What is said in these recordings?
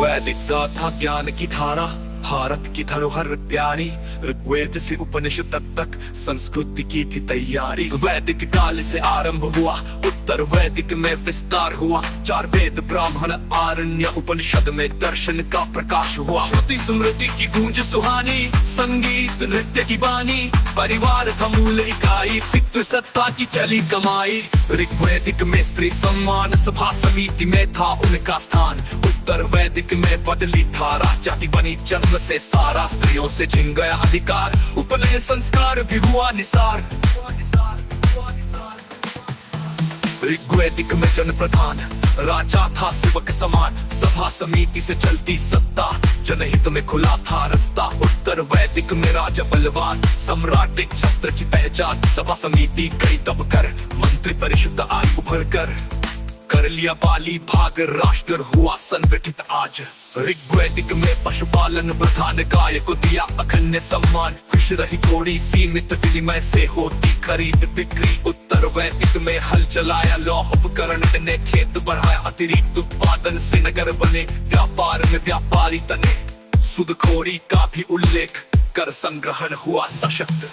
वैदिक गाथा ज्ञान की धारा, भारत की धरोहर प्यारी। ऋग्वेद से उपनिषद तक संस्कृति की थी तैयारी। वैदिक काल से आरंभ हुआ, उत्तर वैदिक में विस्तार हुआ। चार वेद, ब्राह्मण, आरण्य, उपनिषद में दर्शन का प्रकाश हुआ। श्रुति स्मृति की गूंज सुहानी, संगीत नृत्य की बानी। परिवार था मूल इकाई, पितृ सत्ता की चली कमाई। ऋग्वेदिक में स्त्री सम्मान, सभा समिति में था उनका स्थान। उत्तर वैदिक में बदली धारा, जाति बनी जन्म से सारा। स्त्रियों से छिन गया अधिकार, उपनयन संस्कार भी हुआ निसार। ऋग्वेदिक में जन प्रधान, राजा था सेवक समान। सभा समिति से चलती सत्ता, जनहित में खुला था रास्ता। उत्तर वैदिक में राजा बलवान, सम्राट एक छत्र की पहचान। सभा समिति गई दब कर, मंत्री परिषद आई उभर कर लिया बाली भाग। राष्ट्र हुआ संगठित आज। ऋग्वेदिक में पशुपालन प्रधान, गाय को दिया अखंड सम्मान। खुश रही घोड़ी, सीमित विनिमय से होती खरीद बिक्री। उत्तर वैदिक में हल चलाया, लौह उपकरण ने खेत बढ़ाया। अतिरिक्त उत्पादन से नगर बने, व्यापार में व्यापारी तने। सूदखोरी का भी उल्लेख कर संग्रहण हुआ सशक्त।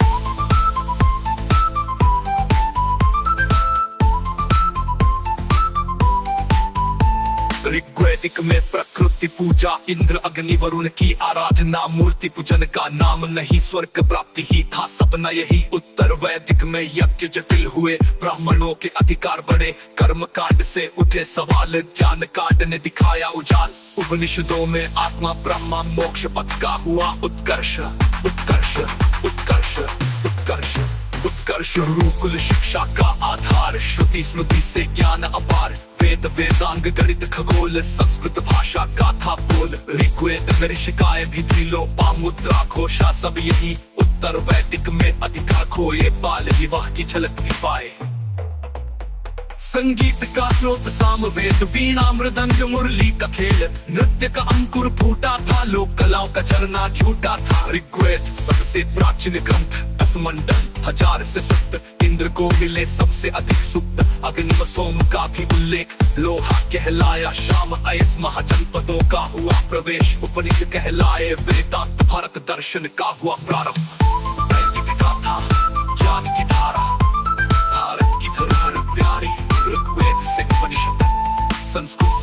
ऋग्वेदिक में प्रकृति पूजा, इंद्र अग्नि वरुण की आराधना। मूर्ति पूजन का नाम नहीं, स्वर्ग प्राप्ति ही था सपना यही। उत्तर वैदिक में यज्ञ जटिल हुए, ब्राह्मणों के अधिकार बढ़े। कर्म कांड से उठे सवाल, ज्ञान कांड ने दिखाया उजाल। उपनिषदों में आत्मा ब्रह्मा मोक्ष पथ का हुआ उत्कर्ष। उत्कर्ष उत्कर्ष उत्कर्ष उत्कर्ष गुरुकुल शिक्षा का आधार। श्रुति स्मृति से ज्ञान अपार, वेद वेदांग गणित खगोल। संस्कृत भाषा का था बोल, ऋग्वेद में ऋषिकाएं भी थी। लोपा मुद्रा घोषा सब यही। उत्तर वैदिक में अधिकार खोए, बाल विवाह की झलक भी पाए। संगीत का स्रोत सामवेद, वीणा मृदंग मुरली का खेल। नृत्य का अंकुर फूटा था, लोक कलाओं का झरना झूठा था। ऋग्वेद सबसे प्राचीन ग्रंथ, 10 मंडल 1000 से सुक्त। इंद्र को मिले सबसे अधिक सुक्त, अग्नि व सोम का भी उल्लेख। लोहा कहलाया शाम, अयस महाजनपदों का हुआ प्रवेश। उपनिषद कहलाए वेदांत, भारत दर्शन का हुआ प्रारंभ। वैदिक गाथा ज्ञान की धारा, भारत की धरोहर प्यारी। ऋग्वेद से उपनिषद संस्कृत